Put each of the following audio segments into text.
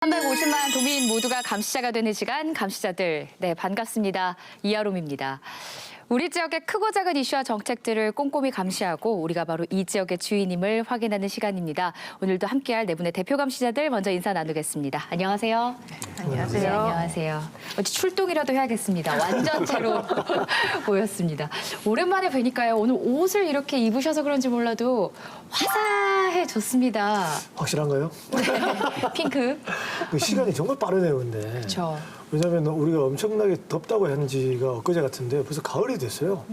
350만 도민 모두가 감시자가 되는 시간, 감시자들. 네, 반갑습니다. 이아롬입니다. 우리 지역의 크고 작은 이슈와 정책들을 꼼꼼히 감시하고 우리가 바로 이 지역의 주인임을 확인하는 시간입니다. 오늘도 함께할 네 분의 대표 감시자들 먼저 인사 나누겠습니다. 안녕하세요. 안녕하세요. 네, 안녕하세요. 어찌 출동이라도 해야겠습니다. 완전체로 모였습니다. 오랜만에 뵈니까요. 오늘 옷을 이렇게 입으셔서 그런지 몰라도 화사해졌습니다. 확실한가요? 네, 핑크. 시간이 정말 빠르네요, 근데. 그렇죠. 왜냐하면 우리가 엄청나게 덥다고 한 지가 엊그제 같은데 벌써 가을이 됐어요.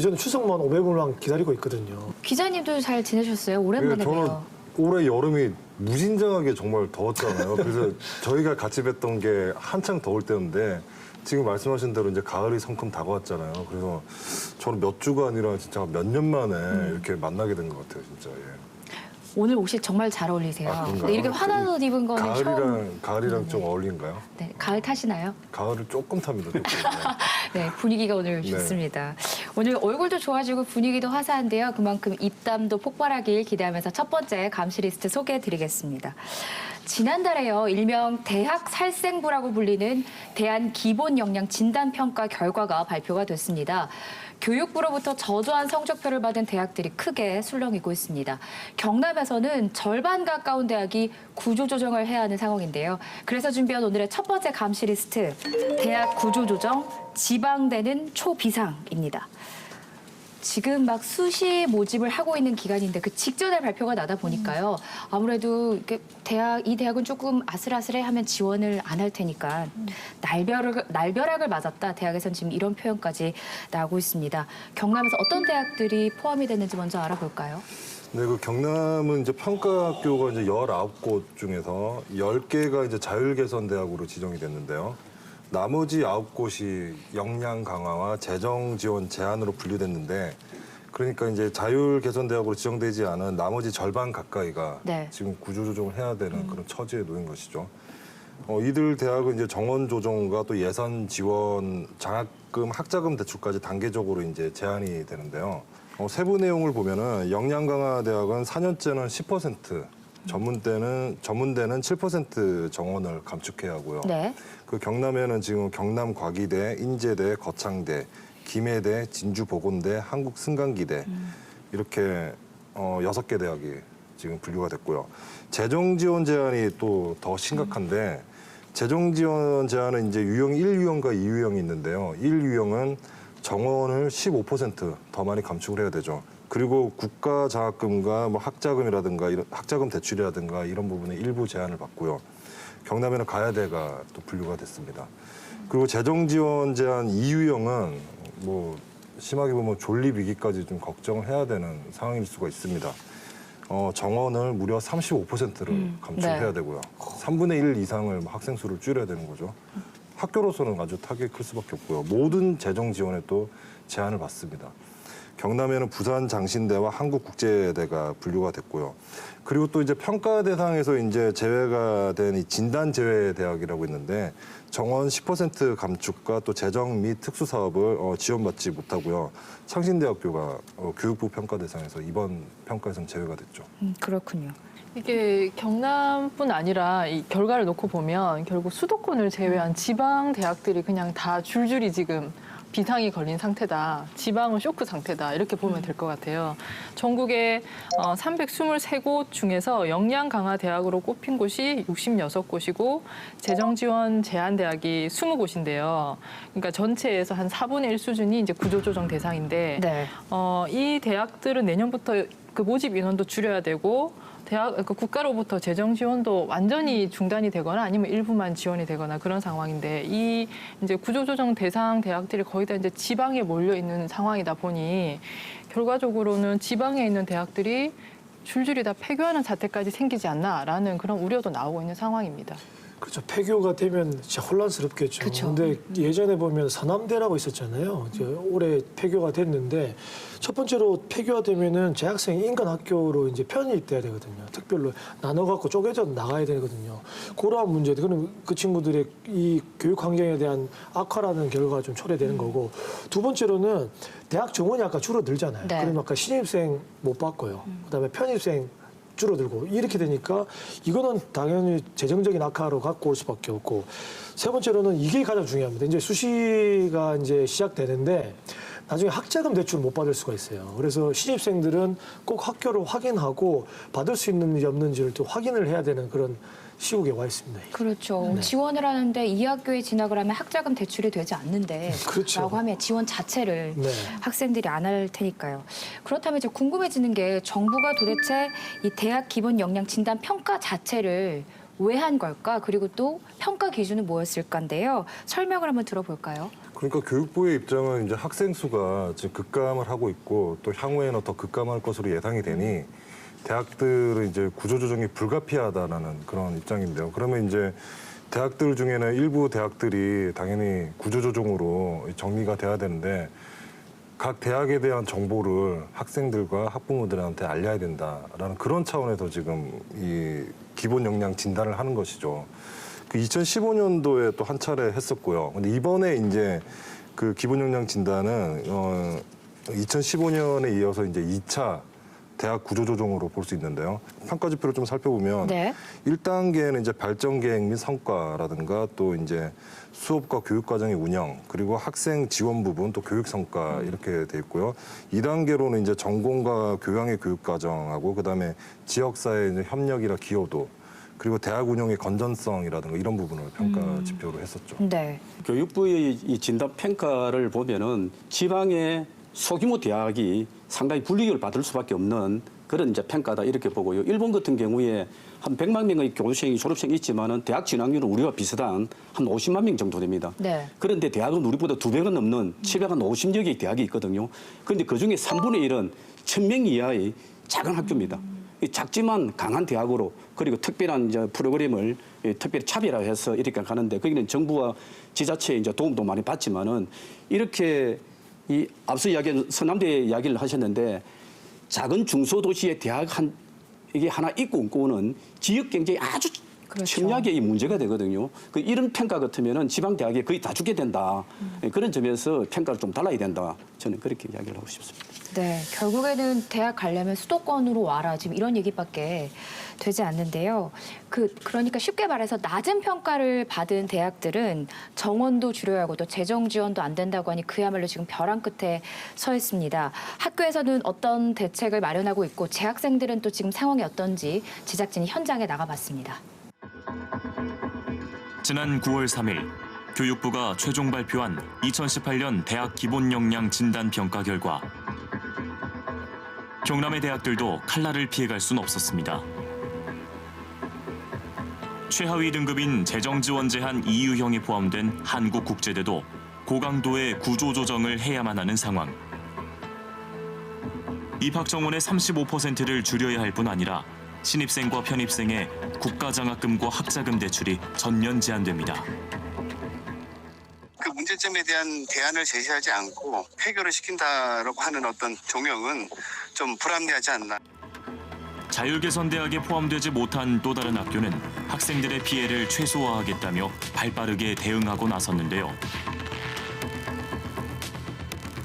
저는 추석만 500일만 기다리고 있거든요. 기자님도 잘 지내셨어요? 오랜만에 저는 봬요. 올해 여름이 무진장하게 정말 더웠잖아요. 그래서 저희가 같이 뵀던 게 한창 더울 때였는데 지금 말씀하신 대로 이제 가을이 성큼 다가왔잖아요. 그래서 저는 몇 주가 아니라 진짜 몇 년 만에 이렇게 만나게 된 것 같아요, 진짜. 예. 오늘 옷이 정말 잘 어울리세요. 아, 그런가요? 네, 이렇게 환한 옷 입은 거는 처음. 가을이랑 좀 어울린가요? 네, 가을 타시나요? 가을을 조금 탑니다. 조금. 네, 분위기가 오늘 네. 좋습니다. 오늘 얼굴도 좋아지고 분위기도 화사한데요. 그만큼 입담도 폭발하길 기대하면서 첫 번째 감시 리스트 소개해드리겠습니다. 지난달에요, 일명 대학 살생부라고 불리는 대한기본역량진단평가 결과가 발표가 됐습니다. 교육부로부터 저조한 성적표를 받은 대학들이 크게 술렁이고 있습니다. 경남에서는 절반 가까운 대학이 구조조정을 해야 하는 상황인데요. 그래서 준비한 오늘의 첫 번째 감시 리스트, 대학 구조조정, 지방대는 초비상입니다. 지금 막 수시 모집을 하고 있는 기간인데 그 직전에 발표가 나다 보니까요. 아무래도 이 대학은 조금 아슬아슬해하면 지원을 안 할 테니까 날벼락을 맞았다. 대학에서는 지금 이런 표현까지 나오고 있습니다. 경남에서 어떤 대학들이 포함이 됐는지 먼저 알아볼까요? 네, 그 경남은 이제 평가학교가 이제 19곳 중에서 10개가 이제 자율개선대학으로 지정이 됐는데요. 나머지 9곳이 역량 강화와 재정 지원 제한으로 분류됐는데, 그러니까 이제 자율개선대학으로 지정되지 않은 나머지 절반 가까이가 네. 지금 구조조정을 해야 되는 그런 처지에 놓인 것이죠. 이들 대학은 이제 정원 조정과 또 예산 지원, 장학금, 학자금 대출까지 단계적으로 이제 제한이 되는데요. 세부 내용을 보면은 역량 강화 대학은 4년제는 10%, 전문대는 7% 정원을 감축해야 하고요. 네. 그 경남에는 지금 경남과기대, 인제대, 거창대, 김해대, 진주보건대, 한국승강기대 이렇게 6개 대학이 지금 분류가 됐고요. 재정 지원 제한이 또 더 심각한데 재정 지원 제한은 이제 유형 1유형과 2유형이 있는데요. 1유형은 정원을 15% 많이 감축을 해야 되죠. 그리고 국가 장학금과 뭐 학자금이라든가 이런 학자금 대출이라든가 이런 부분에 일부 제한을 받고요. 경남에는 가야대가 또 분류가 됐습니다. 그리고 재정 지원 제한 2유형은 뭐 심하게 보면 존립 위기까지 좀 걱정을 해야 되는 상황일 수가 있습니다. 정원을 무려 35%를 감축해야 네. 되고요. 3분의 1 이상을 학생 수를 줄여야 되는 거죠. 학교로서는 아주 타격이 클 수밖에 없고요. 모든 재정 지원에 또 제한을 받습니다. 경남에는 부산장신대와 한국국제대가 분류가 됐고요. 그리고 또 이제 평가 대상에서 이제 제외가 된 이 진단 제외 대학이라고 있는데 정원 10% 감축과 또 재정 및 특수 사업을 지원받지 못하고요. 창신대학교가 교육부 평가 대상에서 이번 평가에서는 제외가 됐죠. 그렇군요. 이게 경남뿐 아니라 이 결과를 놓고 보면 결국 수도권을 제외한 지방 대학들이 그냥 다 줄줄이 지금 비상이 걸린 상태다. 지방은 쇼크 상태다. 이렇게 보면 될 것 같아요. 전국의 323곳 중에서 역량 강화 대학으로 꼽힌 곳이 66곳이고 재정 지원 제한 대학이 20곳인데요. 그러니까 전체에서 한 4분의 1 수준이 이제 구조조정 대상인데 네. 이 대학들은 내년부터 그 모집 인원도 줄여야 되고 그 국가로부터 재정 지원도 완전히 중단이 되거나 아니면 일부만 지원이 되거나 그런 상황인데 이 이제 구조조정 대상 대학들이 거의 다 이제 지방에 몰려 있는 상황이다 보니 결과적으로는 지방에 있는 대학들이 줄줄이 다 폐교하는 사태까지 생기지 않나라는 그런 우려도 나오고 있는 상황입니다. 그렇죠. 폐교가 되면 진짜 혼란스럽겠죠. 그렇죠. 근데 예전에 보면 서남대라고 있었잖아요. 이제 올해 폐교가 됐는데 첫 번째로 폐교가 되면은 재학생이 인간 학교로 이제 편입돼야 되거든요. 특별로 나눠갖고 쪼개져 나가야 되거든요. 그러한 문제들. 그럼 그 친구들의 이 교육 환경에 대한 악화라는 결과가 좀 초래되는 거고 두 번째로는 대학 정원이 아까 줄어들잖아요. 네. 그러면 아까 신입생 못 받고요. 그다음에 편입생 줄어들고 이렇게 되니까 이거는 당연히 재정적인 악화로 갖고 올 수밖에 없고 세 번째로는 이게 가장 중요합니다. 이제 수시가 이제 시작되는데 나중에 학자금 대출을 못 받을 수가 있어요. 그래서 신입생들은 꼭 학교를 확인하고 받을 수 있는지 없는지를 또 확인을 해야 되는 그런 시국에 와 있습니다. 그렇죠. 지원을 하는데 이 학교에 진학을 하면 학자금 대출이 되지 않는데 그렇죠. 라고 하면 지원 자체를 네. 학생들이 안 할 테니까요. 그렇다면 이제 궁금해지는 게 정부가 도대체 이 대학 기본 역량 진단 평가 자체를 왜 한 걸까? 그리고 또 평가 기준은 뭐였을까인데요. 설명을 한번 들어볼까요? 그러니까 교육부의 입장은 이제 학생 수가 지금 급감을 하고 있고 또 향후에는 더 급감할 것으로 예상이 되니 대학들은 이제 구조조정이 불가피하다라는 그런 입장인데요. 그러면 이제 대학들 중에는 일부 대학들이 당연히 구조조정으로 정리가 돼야 되는데 각 대학에 대한 정보를 학생들과 학부모들한테 알려야 된다라는 그런 차원에서 지금 이 기본 역량 진단을 하는 것이죠. 그 2015년도에 또 한 차례 했었고요. 근데 이번에 이제 그 기본 역량 진단은 2015년에 이어서 이제 2차 대학 구조조정으로 볼 수 있는데요. 평가 지표를 좀 살펴보면 네. 1단계는 이제 발전 계획 및 성과라든가 또 이제 수업과 교육 과정의 운영 그리고 학생 지원 부분 또 교육 성과 이렇게 돼 있고요. 2단계로는 이제 전공과 교양의 교육 과정하고 그다음에 지역사회 이제 협력이나 기여도 그리고 대학 운영의 건전성이라든가 이런 부분을 평가 지표로 했었죠. 네. 교육부의 이 진단 평가를 보면은 지방의 소규모 대학이 상당히 불이익을 받을 수밖에 없는 그런 이제 평가다 이렇게 보고요. 일본 같은 경우에 한 100만 명의 교수생이 졸업생이 있지만은 대학 진학률은 우리와 비슷한 한 50만 명 정도 됩니다. 네. 그런데 대학은 우리보다 2배가 넘는 750여 개의 대학이 있거든요. 그런데 그중에 3분의 1은 1000명 이하의 작은 학교입니다. 이 작지만 강한 대학으로 그리고 특별한 이제 프로그램을 특별히 차별화해서 이렇게 가는데 거기는 정부와 지자체의 이제 도움도 많이 받지만은 이렇게 이 앞서 이야기한 서남대 이야기를 하셨는데 작은 중소도시의 대학 이게 하나 있고 없고는 지역 경제에 아주 그렇죠. 심리하게 이 문제가 되거든요. 그 이런 평가 같으면은 지방 대학에 거의 다 주게 된다. 그런 점에서 평가를 좀 달라야 된다. 저는 그렇게 이야기를 하고 싶습니다. 네, 결국에는 대학 가려면 수도권으로 와라 지금 이런 얘기밖에 되지 않는데요. 그러니까 쉽게 말해서 낮은 평가를 받은 대학들은 정원도 줄여야 하고 또 재정 지원도 안 된다고 하니 그야말로 지금 벼랑 끝에 서 있습니다. 학교에서는 어떤 대책을 마련하고 있고 재학생들은 또 지금 상황이 어떤지 제작진이 현장에 나가봤습니다. 지난 9월 3일 교육부가 최종 발표한 2018년 대학 기본 역량 진단 평가 결과 경남의 대학들도 칼날을 피해갈 순 없었습니다. 최하위 등급인 재정 지원 제한 EU형에 포함된 한국국제대도 고강도의 구조조정을 해야만 하는 상황. 입학 정원의 35%를 줄여야 할 뿐 아니라 신입생과 편입생의 국가장학금과 학자금 대출이 전면 제한됩니다. 그 문제점에 대한 대안을 제시하지 않고 해결을 시킨다라고 하는 어떤 종용은 좀 불합리하지 않나. 자율개선대학에 포함되지 못한 또 다른 학교는 학생들의 피해를 최소화하겠다며 발빠르게 대응하고 나섰는데요.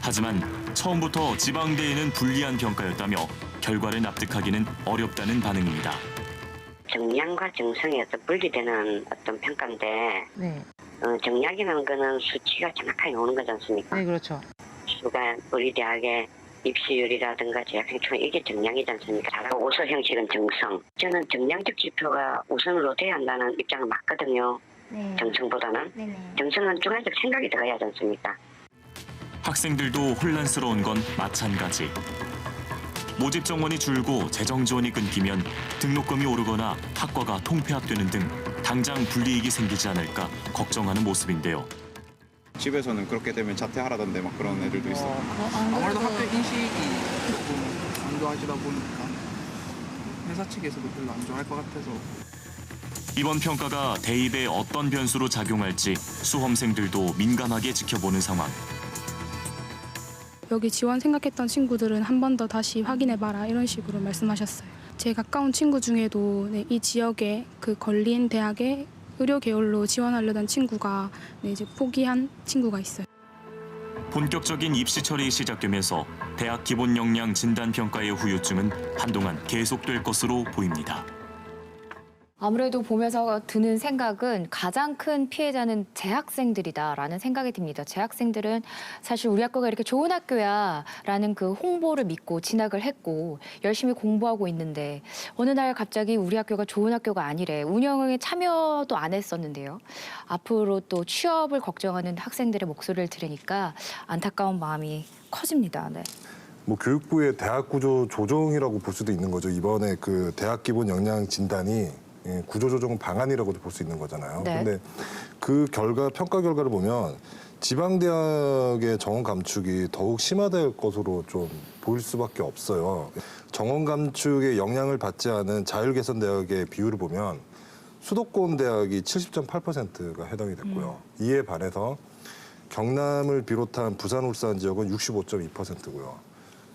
하지만 처음부터 지방대에는 불리한 평가였다며 결과를 납득하기는 어렵다는 반응입니다. 정량과 정성이 어떤 분리되는 어떤 평가인데 네. 정량이라는 거는 수치가 정확하게 오는 거지 않습니까? 네, 그렇죠. 수가 우리 대학의 입시율이라든가 재학생 총 이게 정량이지 않습니까? 잘하고 오서 형식은 정성. 저는 정량적 지표가 우선으로 돼야 한다는 입장은 맞거든요. 네. 정성보다는. 네네. 정성은 중간적 생각이 들어가야 하지 않습니까? 학생들도 혼란스러운 건 마찬가지. 모집 정원이 줄고 재정 지원이 끊기면 등록금이 오르거나 학과가 통폐합되는 등 당장 불이익이 생기지 않을까 걱정하는 모습인데요. 집에서는 그렇게 되면 자퇴하라던데 막 그런 애들도 있어요. 아무래도 학교 인식이 조금 안 좋아지다 보니까 회사 측에서도 별로 안 좋아할 것 같아서. 이번 평가가 대입에 어떤 변수로 작용할지 수험생들도 민감하게 지켜보는 상황. 여기 지원 생각했던 친구들은 한 번 더 다시 확인해봐라 이런 식으로 말씀하셨어요. 제 가까운 친구 중에도 이 지역에 그 걸린 대학에 의료 계열로 지원하려던 친구가 이제 포기한 친구가 있어요. 본격적인 입시철이 시작되면서 대학 기본 역량 진단 평가의 후유증은 한동안 계속될 것으로 보입니다. 아무래도 보면서 드는 생각은 가장 큰 피해자는 재학생들이다라는 생각이 듭니다. 재학생들은 사실 우리 학교가 이렇게 좋은 학교야라는 그 홍보를 믿고 진학을 했고 열심히 공부하고 있는데 어느 날 갑자기 우리 학교가 좋은 학교가 아니래. 운영에 참여도 안 했었는데요. 앞으로 또 취업을 걱정하는 학생들의 목소리를 들으니까 안타까운 마음이 커집니다. 네. 뭐 교육부의 대학 구조 조정이라고 볼 수도 있는 거죠. 이번에 그 대학 기본 역량 진단이 구조조정 방안이라고도 볼 수 있는 거잖아요. 네. 근데 그 평가 결과를 보면 지방대학의 정원 감축이 더욱 심화될 것으로 좀 보일 수밖에 없어요. 정원 감축의 영향을 받지 않은 자율개선대학의 비율을 보면 수도권 대학이 70.8%가 해당이 됐고요. 이에 반해서 경남을 비롯한 부산, 울산 지역은 65.2%고요.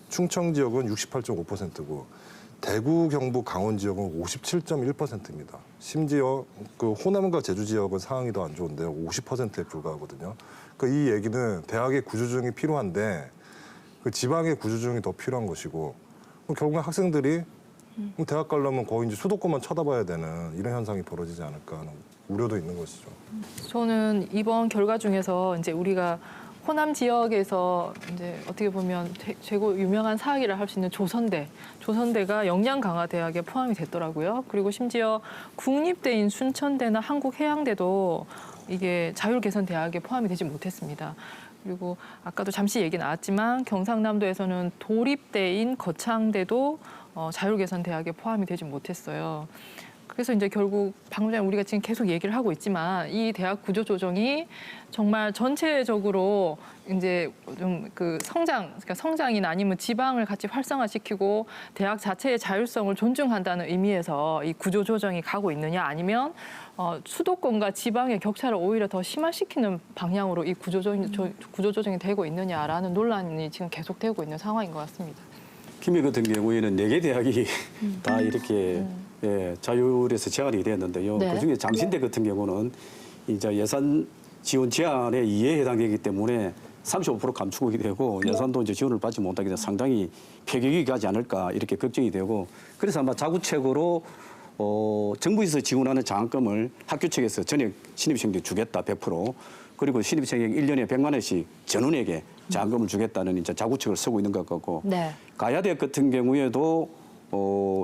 충청 지역은 68.5%고 대구, 경북, 강원 지역은 57.1%입니다. 심지어 그 호남과 제주 지역은 상황이 더 안 좋은데요. 50%에 불과하거든요. 그러니까 이 얘기는 대학의 구조조정이 필요한데 그 지방의 구조조정이 더 필요한 것이고 결국 학생들이 대학 가려면 거의 이제 수도권만 쳐다봐야 되는 이런 현상이 벌어지지 않을까 하는 우려도 있는 것이죠. 저는 이번 결과 중에서 이제 우리가 호남 지역에서 이제 어떻게 보면 최고 유명한 사학이라 할 수 있는 조선대가 역량강화대학에 포함이 됐더라고요. 그리고 심지어 국립대인 순천대나 한국해양대도 이게 자율개선대학에 포함이 되지 못했습니다. 그리고 아까도 잠시 얘기 나왔지만 경상남도에서는 도립대인 거창대도 자율개선대학에 포함이 되지 못했어요. 그래서 이제 결국 방금 전에 우리가 지금 계속 얘기를 하고 있지만 이 대학 구조 조정이 정말 전체적으로 이제 좀 그 그러니까 성장이나 아니면 지방을 같이 활성화시키고 대학 자체의 자율성을 존중한다는 의미에서 이 구조 조정이 가고 있느냐 아니면 수도권과 지방의 격차를 오히려 더 심화시키는 방향으로 이 구조 조정이 되고 있느냐라는 논란이 지금 계속되고 있는 상황인 것 같습니다. 김해 같은 경우에는 4개 대학이 다 이렇게 자율에서 제한이 되었는데요. 네. 그중에 장신대 같은 경우는 이제 예산 지원 제한에 2에 해당되기 때문에 35% 감축이 되고 예산도 이제 지원을 받지 못하게 되면 상당히 폐격이 가지 않을까 이렇게 걱정이 되고 그래서 아마 자구책으로 정부에서 지원하는 장학금을 학교 측에서 전액 신입생들 주겠다 100% 그리고 신입생에게 1년에 100만 원씩 전원에게 장학금을 주겠다는 이제 자구책을 쓰고 있는 것 같고 네. 가야대학 같은 경우에도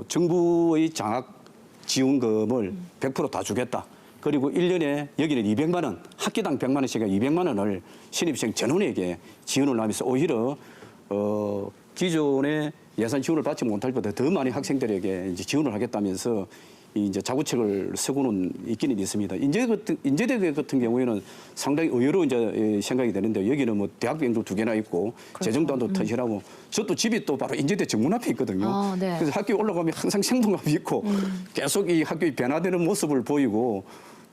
정부의 장학 지원금을 100% 다 주겠다. 그리고 1년에 여기는 200만 원, 학기당 100만 원씩 200만 원을 신입생 전원에게 지원을 하면서 오히려 기존의 예산 지원을 받지 못할 것보다 더 많은 학생들에게 이제 지원을 하겠다면서 이제 자구책을 쓰고는 있기는 있습니다. 인제대 같은 경우에는 상당히 의외로 이제 생각이 되는데 여기는 뭐 대학병도 2개나 있고 그렇죠. 재정단도 튼실하고 저도 집이 또 바로 인제대 정문 앞에 있거든요. 아, 네. 그래서 학교 올라가면 항상 생동감이 있고 계속 이 학교의 변화되는 모습을 보이고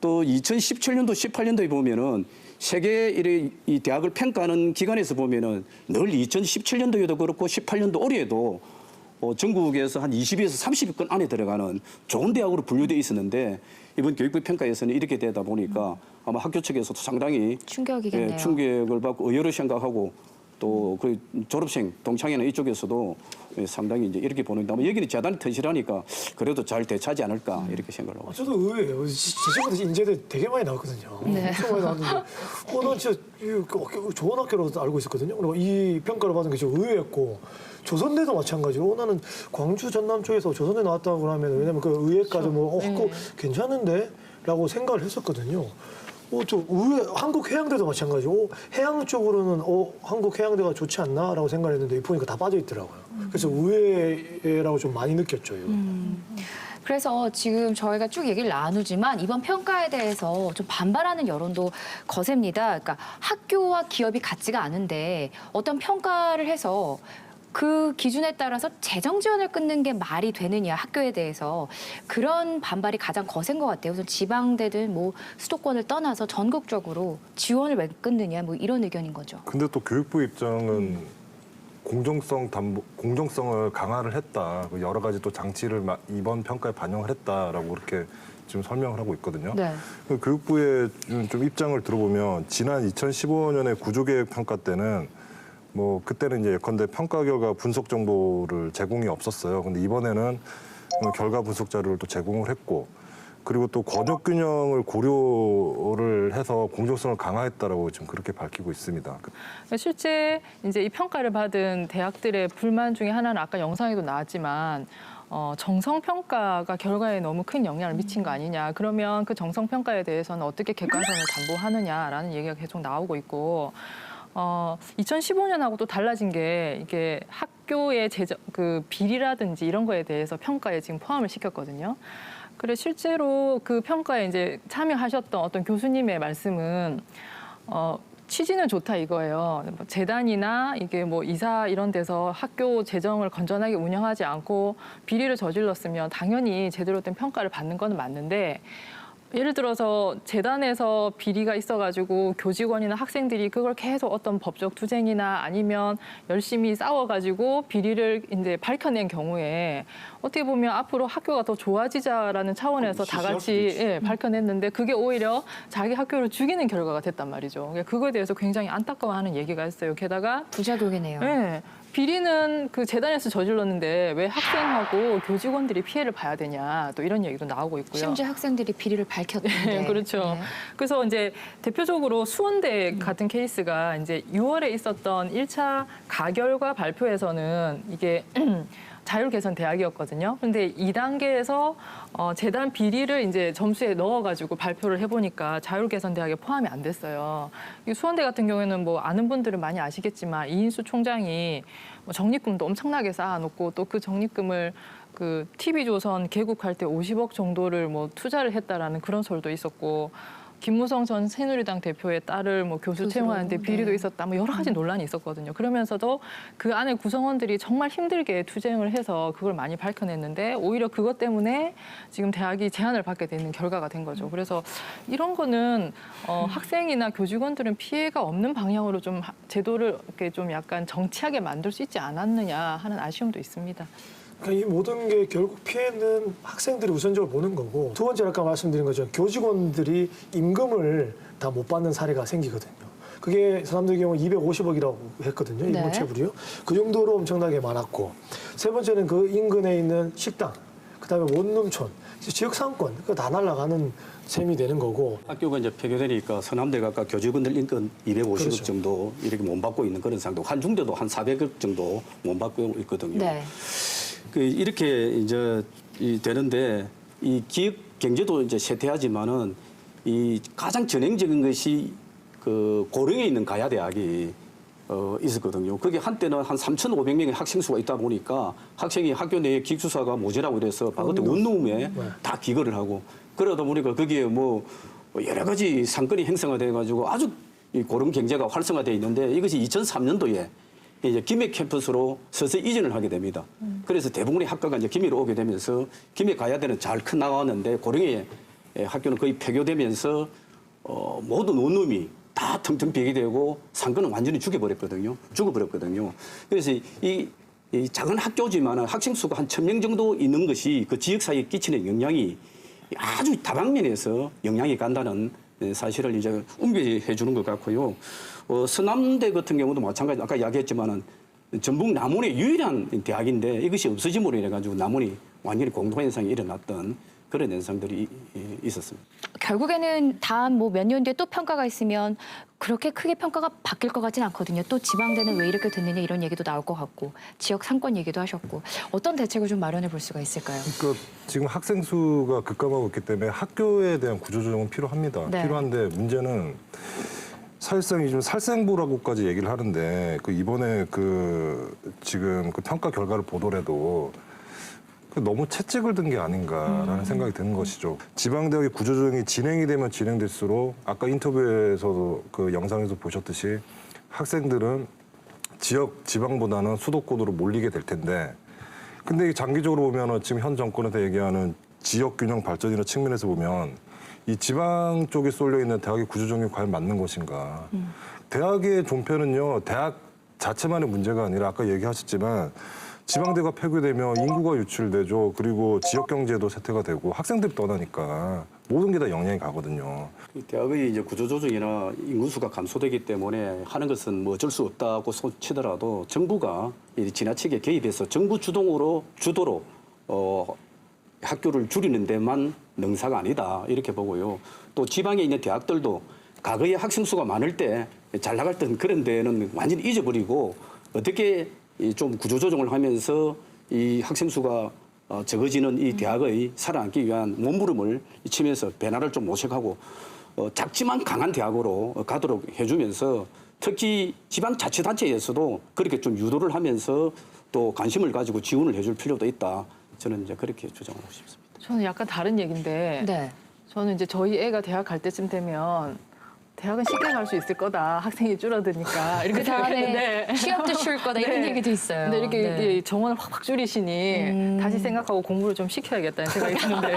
또 2017년도, 18년도에 보면은 세계 이 대학을 평가하는 기관에서 보면은 늘 2017년도에도 그렇고 18년도 올해에도 전국에서 한 20에서 30위권 안에 들어가는 좋은 대학으로 분류되어 있었는데 이번 교육부 평가에서는 이렇게 되다 보니까 아마 학교 측에서도 상당히 충격이겠네요. 충격을 받고 의외로 생각하고 또 그 졸업생 동창회나 이쪽에서도 상당히 이제 이렇게 보는데 아마 여기는 재단이 튼실하니까 그래도 잘 대처하지 않을까 이렇게 생각을 하고 있습니다. 저도 의외예요. 제 친구들 인제대 되게 많이 나왔거든요. 네. 엄청 많이 나왔는데, 난 진짜 좋은 학교로 알고 있었거든요. 그리고 이 평가를 받은 게 좀 의외였고, 조선대도 마찬가지로 나는 광주 전남 쪽에서 조선대 나왔다고 하면 왜냐면 그 의회까지 뭐 학교 괜찮은데라고 생각을 했었거든요. 좀 의외 한국해양대도 마찬가지고 해양 쪽으로는 한국해양대가 좋지 않나라고 생각했는데 보니까 다 빠져 있더라고요. 그래서 의외라고 좀 많이 느꼈죠. 이거. 그래서 지금 저희가 쭉 얘기를 나누지만 이번 평가에 대해서 좀 반발하는 여론도 거셉니다. 그러니까 학교와 기업이 같지가 않은데 어떤 평가를 해서 그 기준에 따라서 재정 지원을 끊는 게 말이 되느냐 학교에 대해서 그런 반발이 가장 거센 것 같아요. 그래서 지방대든 뭐 수도권을 떠나서 전국적으로 지원을 왜 끊느냐 뭐 이런 의견인 거죠. 근데 또 교육부 입장은 공정성을 강화를 했다. 여러 가지 또 장치를 이번 평가에 반영을 했다라고 그렇게 지금 설명을 하고 있거든요. 네. 그 교육부의 좀 입장을 들어보면 지난 2015년에 구조계획 평가 때는 뭐 그때는 이제 예컨대 평가 결과 분석 정보를 제공이 없었어요. 근데 이번에는 결과 분석 자료를 또 제공을 했고, 그리고 또 권역 균형을 고려를 해서 공정성을 강화했다라고 지금 그렇게 밝히고 있습니다. 실제 이제 이 평가를 받은 대학들의 불만 중에 하나는 아까 영상에도 나왔지만 정성 평가가 결과에 너무 큰 영향을 미친 거 아니냐. 그러면 그 정성 평가에 대해서는 어떻게 객관성을 담보하느냐라는 얘기가 계속 나오고 있고. 2015년하고 또 달라진 게 이게 학교의 그 비리라든지 이런 거에 대해서 평가에 지금 포함을 시켰거든요. 그래 실제로 그 평가에 이제 참여하셨던 어떤 교수님의 말씀은 취지는 좋다 이거예요. 재단이나 이게 뭐 이사 이런 데서 학교 재정을 건전하게 운영하지 않고 비리를 저질렀으면 당연히 제대로 된 평가를 받는 건 맞는데, 예를 들어서 재단에서 비리가 있어가지고 교직원이나 학생들이 그걸 계속 어떤 법적 투쟁이나 아니면 열심히 싸워가지고 비리를 이제 밝혀낸 경우에 어떻게 보면 앞으로 학교가 더 좋아지자라는 차원에서 다 같이 밝혀냈는데 그게 오히려 자기 학교를 죽이는 결과가 됐단 말이죠. 그거에 대해서 굉장히 안타까워하는 얘기가 있어요. 게다가 부작용이네요. 네. 비리는 그 재단에서 저질렀는데 왜 학생하고 교직원들이 피해를 봐야 되냐, 또 이런 얘기도 나오고 있고요. 심지어 학생들이 비리를 밝혔는데. 네, 그렇죠. 네. 그래서 이제 대표적으로 수원대 같은 케이스가 이제 6월에 있었던 1차 가결과 발표에서는 이게 자율 개선 대학이었거든요. 그런데 2단계에서 재단 비리를 이제 점수에 넣어가지고 발표를 해보니까 자율 개선 대학에 포함이 안 됐어요. 이 수원대 같은 경우에는 뭐 아는 분들은 많이 아시겠지만 이인수 총장이 뭐 적립금도 엄청나게 쌓아놓고 또 그 적립금을 그 TV조선 개국할 때 50억 정도를 뭐 투자를 했다라는 그런 설도 있었고. 김무성 전 새누리당 대표의 딸을 뭐 교수 채용하는데 비리도 있었다, 뭐 여러 가지 논란이 있었거든요. 그러면서도 그 안에 구성원들이 정말 힘들게 투쟁을 해서 그걸 많이 밝혀냈는데 오히려 그것 때문에 지금 대학이 제한을 받게 되는 결과가 된 거죠. 그래서 이런 거는 학생이나 교직원들은 피해가 없는 방향으로 좀 제도를 이렇게 좀 약간 정치하게 만들 수 있지 않았느냐 하는 아쉬움도 있습니다. 그러니까 이 모든 게 결국 피해는 학생들이 우선적으로 보는 거고, 두 번째 아까 말씀드린 것처럼 교직원들이 임금을 다 못 받는 사례가 생기거든요. 그게 서남대 경우 250억이라고 했거든요. 임금 네. 체불이요. 그 정도로 엄청나게 많았고, 세 번째는 그 인근에 있는 식당, 그다음에 원룸촌, 지역 상권, 그거 다 날아가는 셈이 되는 거고. 학교가 이제 폐교되니까 서남대가 아까 교직원들 인건 250억 그렇죠. 정도 이렇게 못 받고 있는 그런 상태, 한중대도 한 400억 정도 못 받고 있거든요. 네. 이렇게 이제 되는데 이 기업 경제도 이제 쇠퇴하지만은 이 가장 전형적인 것이 그 고령에 있는 가야대학이 있었거든요. 그게 한때는 한 3,500명의 학생 수가 있다 보니까 학생이 학교 내에 기숙사가 모자라고 그래서 바로 그때 원룸에 다 기거를 하고, 그러다 보니까 거기에 뭐 여러 가지 상권이 형성화 돼가지고 아주 이 고령 경제가 활성화돼 있는데, 이것이 2003년도에 이제 김해 캠퍼스로 서서히 이전을 하게 됩니다. 그래서 대부분의 학과가 이제 김해로 오게 되면서 김해 가야대는 잘 큰 나왔는데 고령의 학교는 거의 폐교되면서 모든 원룸이 다 텅텅 비게 되고 상권은 완전히 죽어버렸거든요. 그래서 이 작은 학교지만 학생 수가 한 1,000명 정도 있는 것이 그 지역 사회에 끼치는 영향이 아주 다방면에서 영향이 간다는 사실을 이제 옮겨해 주는 것 같고요. 서남대 같은 경우도 마찬가지, 아까 이야기했지만은 전북 남원의 유일한 대학인데 이것이 없어짐으로 인해 가지고 남원이 완전히 공동 현상이 일어났던 그런 현상들이 있었습니다. 결국에는 다음 뭐 몇 년 뒤에 또 평가가 있으면 그렇게 크게 평가가 바뀔 것 같진 않거든요. 또 지방대는 왜 이렇게 됐느냐 이런 얘기도 나올 것 같고, 지역 상권 얘기도 하셨고, 어떤 대책을 좀 마련해 볼 수가 있을까요? 그러니까 지금 학생 수가 급감하고 있기 때문에 학교에 대한 구조조정은 필요합니다. 네. 필요한데 문제는 사실상 요즘 살생부라고까지 얘기를 하는데, 그 이번에 그 지금 그 평가 결과를 보더라도 너무 채찍을 든 게 아닌가라는 생각이 드는 것이죠. 지방대학의 구조조정이 진행이 되면 진행될수록 아까 인터뷰에서도 그 영상에서 보셨듯이 학생들은 지방보다는 수도권으로 몰리게 될 텐데, 근데 장기적으로 보면은 지금 현 정권에서 얘기하는 지역 균형 발전이라는 측면에서 보면 이 지방 쪽에 쏠려 있는 대학의 구조조정이 과연 맞는 것인가? 대학의 존폐는요, 대학 자체만의 문제가 아니라 아까 얘기하셨지만 지방대가 폐교되면 인구가 유출되죠. 그리고 지역 경제도 쇠퇴가 되고 학생들이 떠나니까 모든 게 다 영향이 가거든요. 대학의 이제 구조조정이나 인구수가 감소되기 때문에 하는 것은 뭐 어쩔 수 없다고 치더라도 정부가 지나치게 개입해서 정부 주도로 학교를 줄이는 데만 능사가 아니다 이렇게 보고요. 또 지방에 있는 대학들도 과거에 학생 수가 많을 때 잘 나갔던 그런 데는 완전히 잊어버리고 어떻게 좀 구조조정을 하면서 이 학생 수가 적어지는 이 대학의 살아남기 위한 몸부림을 치면서 변화를 좀 모색하고 작지만 강한 대학으로 가도록 해주면서 특히 지방자치단체에서도 그렇게 좀 유도를 하면서 또 관심을 가지고 지원을 해줄 필요도 있다. 저는 이제 그렇게 주장하고 싶습니다. 저는 약간 다른 얘기인데 네. 저는 이제 저희 애가 대학 갈 때쯤 되면 대학은 쉽게 갈 수 있을 거다. 학생이 줄어드니까. 이렇게 그 다음에 생각했는데 취업도 쉬울 거다 이런 네. 얘기도 있어요. 근데 이렇게 네. 이제 정원을 확 줄이시니 다시 생각하고 공부를 좀 시켜야겠다는 생각이 드는데.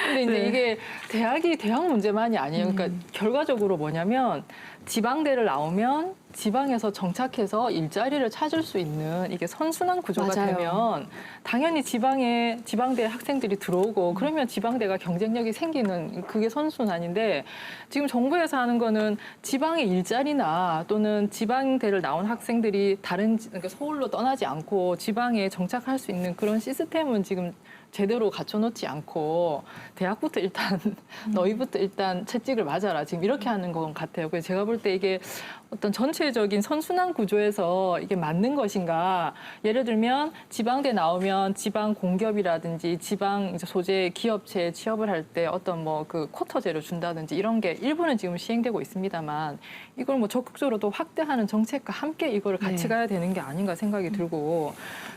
근데 이제 이게 대학이 대학 문제만이 아니에요. 그러니까 결과적으로 뭐냐면 지방대를 나오면 지방에서 정착해서 일자리를 찾을 수 있는 이게 선순환 구조가 맞아요. 되면 당연히 지방대 학생들이 들어오고 그러면 지방대가 경쟁력이 생기는 그게 선순환인데 지금 정부에서 하는 거는 지방의 일자리나 또는 지방대를 나온 학생들이 그러니까 서울로 떠나지 않고 지방에 정착할 수 있는 그런 시스템은 지금 제대로 갖춰놓지 않고 대학부터 일단 너희부터 일단 채찍을 맞아라 지금 이렇게 하는 것 같아요. 그래서 제가 볼 때 이게 어떤 전체적인 선순환 구조에서 이게 맞는 것인가? 예를 들면 지방대 나오면 지방 공기업이라든지 지방 이제 소재 기업체에 취업을 할 때 어떤 뭐 그 쿼터제를 준다든지 이런 게 일부는 지금 시행되고 있습니다만 이걸 뭐 적극적으로 또 확대하는 정책과 함께 이거를 같이 가야 되는 게 아닌가 생각이 들고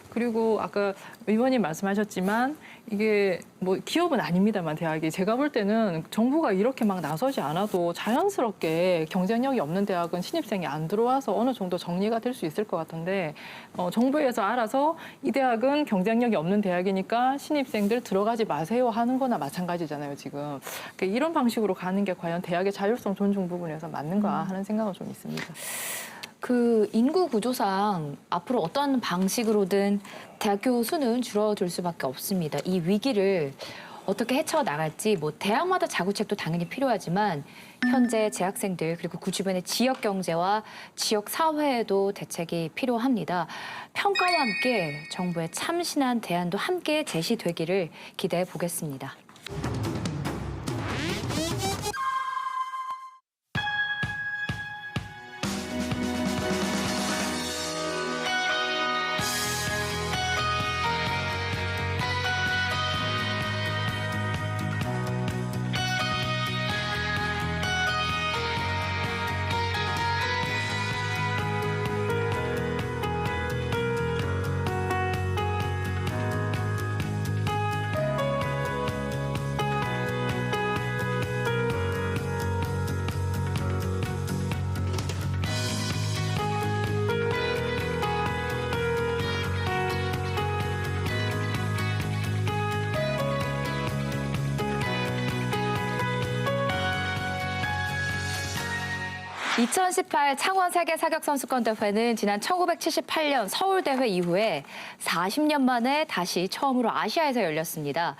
그리고 아까 의원님 말씀하셨지만 이게 뭐 기업은 아닙니다만 대학이 제가 볼 때는 정부가 이렇게 막 나서지 않아도 자연스럽게 경쟁력이 없는 대학은 신입생이 안 들어와서 어느 정도 정리가 될 수 있을 것 같은데 정부에서 알아서 이 대학은 경쟁력이 없는 대학이니까 신입생들 들어가지 마세요 하는 거나 마찬가지잖아요 지금. 그러니까 이런 방식으로 가는 게 과연 대학의 자율성 존중 부분에서 맞는가 하는 생각은 좀 있습니다. 그 인구 구조상 앞으로 어떤 방식으로든 대학교 수는 줄어들 수밖에 없습니다. 이 위기를 어떻게 헤쳐나갈지 뭐 대학마다 자구책도 당연히 필요하지만 현재 재학생들 그리고 그 주변의 지역 경제와 지역 사회에도 대책이 필요합니다. 평가와 함께 정부의 참신한 대안도 함께 제시되기를 기대해 보겠습니다. (2018) 창원 세계 사격 선수권 대회는 지난 1978년 서울대회 이후에 40년 만에 다시 처음으로 아시아에서 열렸습니다.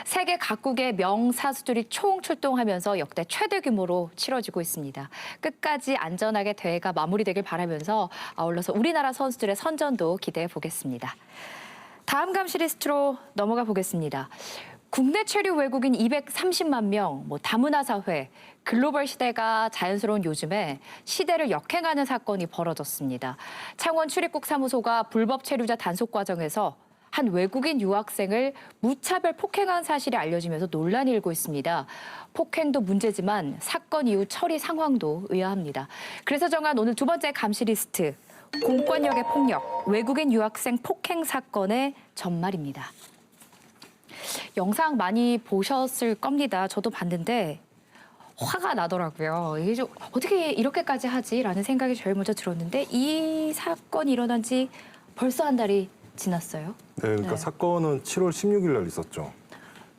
세계 각국의 명사수들이 총출동하면서 역대 최대 규모로 치러지고 있습니다. 끝까지 안전하게 대회가 마무리되길 바라면서 아울러서 우리나라 선수들의 선전도 기대해 보겠습니다. 다음 감시 리스트로 넘어가 보겠습니다. 국내 체류 외국인 230만 명, 다문화 사회, 글로벌 시대가 자연스러운 요즘에 시대를 역행하는 사건이 벌어졌습니다. 창원 출입국 사무소가 불법 체류자 단속 과정에서 한 외국인 유학생을 무차별 폭행한 사실이 알려지면서 논란이 일고 있습니다. 폭행도 문제지만 사건 이후 처리 상황도 의아합니다. 그래서 정한 오늘 두 번째 감시 리스트, 공권력의 폭력, 외국인 유학생 폭행 사건의 전말입니다. 영상 많이 보셨을 겁니다. 저도 봤는데 화가 나더라고요. 이게 좀 어떻게 이렇게까지 하지라는 생각이 제일 먼저 들었는데 이 사건이 일어난 지 벌써 한 달이 지났어요. 네, 그러니까 네. 사건은 7월 16일 날 있었죠.